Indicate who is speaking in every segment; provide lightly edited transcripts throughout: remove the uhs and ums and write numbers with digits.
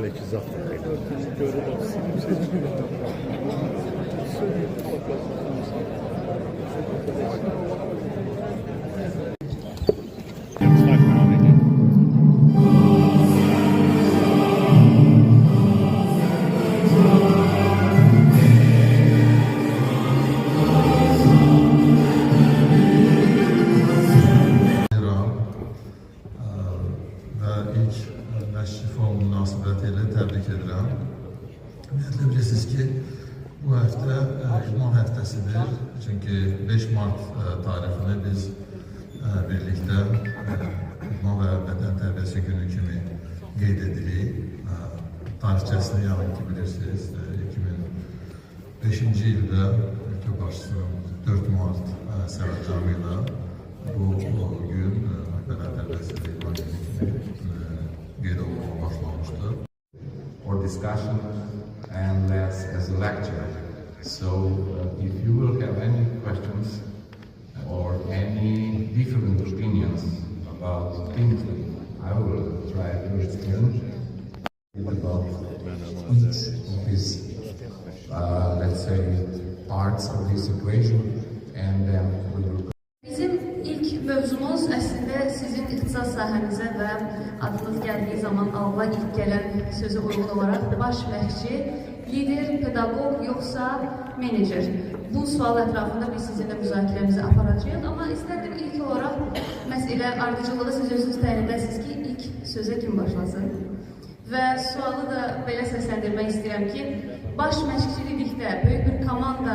Speaker 1: hələ ki zaxdır.
Speaker 2: Təbrik edirəm. Ümumiyyətlə bilirsiniz ki, bu həftə idman həftəsidir. Çünki 5 Mart tarixini biz birlikdə idman və bədən tərbiyəsi günü kimi qeyd edirik. Tarixçəsini yalnız ki bilirsiniz, 2005-ci ildə ölkə başçısının 4 Mart sərəncamı ilə bu gün bədən tərbiyəsi və idman günü kimi qeyd olunmağa başlamışdır.
Speaker 3: Or discussion and less as a lecture. So if you will have any questions or any different opinions about things, I will try to explain about each of these, let's say, parts of this equation, and then we will.
Speaker 4: Bizim ilk mövzumuz əslində sizin ixtisas sahənizə və adınız gəldiyi zaman ağla ilk gələn sözü uyğun olaraq baş məşqçi, lider, pedaqoq yoxsa menecer? Bu sual ətrafında biz sizinlə müzakirəmizi aparacağıq, amma istərdim ilk olaraq məsələ ardıcılığı siz özünüz təyin edəsiniz ki, ilk sözə kim başlasın? Və sualı da belə səsləndirmək istəyirəm ki, baş məşqçilikdə böyük bir komanda,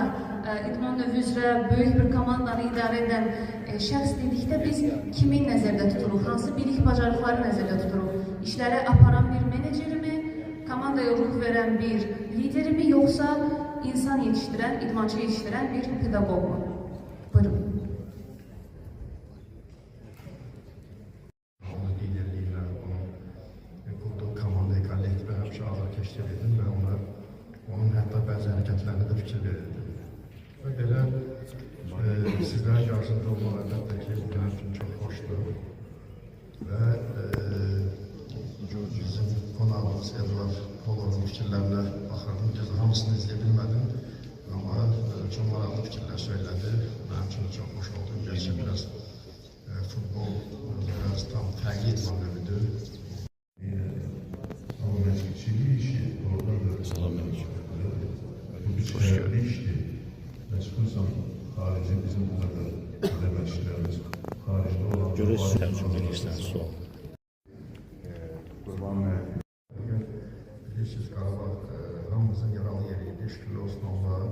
Speaker 4: idman növü üzrə böyük bir komandanı idarə edən şəxs dedikdə biz kimi nəzərdə tuturuq, hansı bilik bacarıqları nəzərdə tuturuq? İşləri aparan bir menecerimi, komandaya ruh verən bir liderimi, yoxsa insan yetişdirən, idmançı yetişdirən bir pedaqoqmu? Buyurun.
Speaker 5: Onun liderliğiyle, onun kurduğu komandayı kollektife həmişə ağır keşkil edin və onun hətta bəzi hərəkətlərinə də fikir verildi. Və belə sizlərin qarşısında olmaq əlbəttə ki, bu mənim üçün çox xoşdur. Və bizim qonağımız Edvard Polovun fikirlərinə baxırdım ki, hamısını izləyə bilmədim. Amma çox maraqlı fikirlər söylədi. Mənim üçün çox xoş oldu. Gerçi biraz futbol biraz tam fərqli idman növüdür.
Speaker 6: Ama məşqçiliği işi orada da bu bir şəhərli işdir. Məşğulsan xarici bizim burada məşqçilərimiz xaricdə olan
Speaker 1: Görürsünüz tərcümə edirsən sual.
Speaker 5: Bilirsiniz, Qarabağ hamımızın yaralı yeriydi. Şükürlər olsun Allah'a.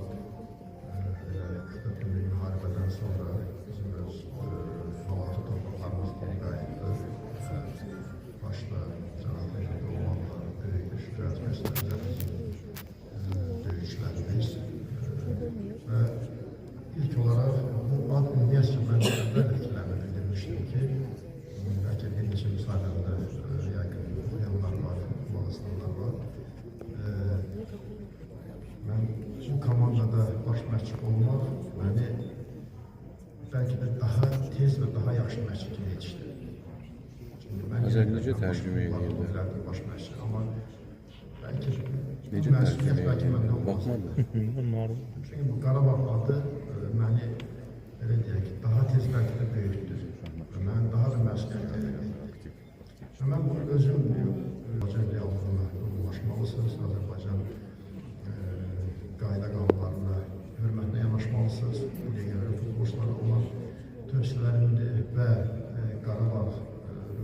Speaker 5: 44 günlük müharibədən sonra bizim öz Malatya torpaqlarımız geri qayıtdı. Başda Cənab Məhəmməd olmaqla böyük bir şükürət göstərdilər bizim döyüşlərimiz. Və ilk olaraq bu ad ümumiyyətlə mən əvvəl fikirlərini bildirmişdim ki, bəlkə bir neçə müsahibəmdə yəqin oxuyanlar var, oxumalıstanlar var. Mən bu komandada baş məşqçi olmaq məni bəlkə də daha tez və daha yaxşı məşqçi kimi yetişdirdi.
Speaker 1: Necə tərcümə edirlər?
Speaker 5: Baş məşqçi, amma bəlkə
Speaker 1: Necə tərcümə edirlər? Baxmadı.
Speaker 5: Çünki bu Qarabağ adı məni elə deyək ki, daha tez bəlkə də böyütdür. Mən daha da məsuliyyət edirəm. Mən bunu özüm Azərbaycan reallığına uyğunlaşmalısınız, Azərbaycan qayda qanunlarına hörmətlə yanaşmalısınız. Bu legioner futbolçulara olan tövsiyələrimdir və Qarabağ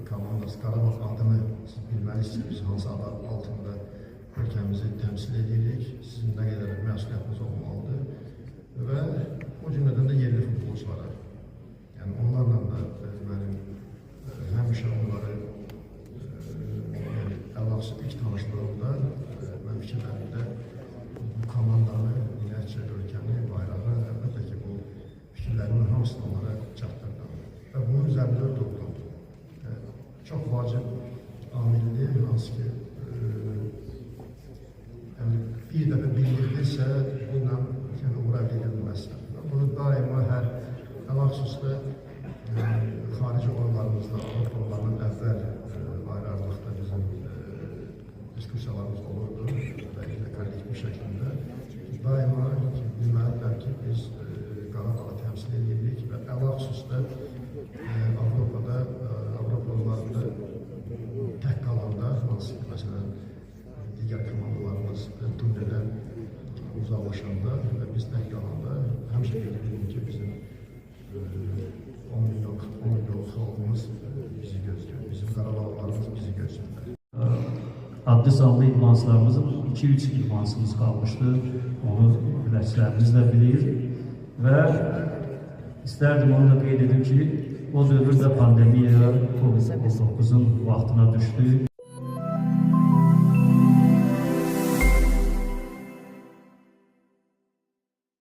Speaker 5: komandası, Qarabağ adını siz bilməlisiniz, biz hansı adı altında ölkəmizi təmsil edirik, sizin nə qədər məsuliyyətiniz olmalıdır və o cümlədən də yerli futbolçulara. Yəni onlarla da mənim həmişə onları əlaqəsi ilk tanışdığımda mən fikirlərimdə bu komandanı, ümumiyyətcə ölkəni, bayrağı, əlbəttə ki, bu fikirlərimin hamısını onlara çatdırdım və bunun üzərində durdum. Çox vacib amildir, hansı ki, bir dəfə bildirilirsə, bununla uğra edilməzsə. Bunu daima hər əlaqəsüzdə xarici oyunlarımızda, Avropalarından əvvəl ayrı-ayrılıqda biz diskusiyalarımız olurdu ve kollektif bir şekilde. Daima bilməlidirlər ki, biz Qarabağı təmsil edirik və ələlxüsusda Avropada, Avropalılarda tək qalanda, hansı ki, məsələn, digər komandalarımız turnirdə uzaqlaşanda və biz tək qalanda həmişə bildirim ki, bizim 10 milyon xalqımız bizi gözləyir, bizim Qarabağlarımız bizi gözləyirlər.
Speaker 7: Adlı sanlı idmanslarımızın 2-3 idmansımız kalmıştı. Onu güləçlərimiz də bilir. Və istərdim onu da qeyd edim ki, o dövrdə pandemiya COVID-19'un vaxtına düşdü.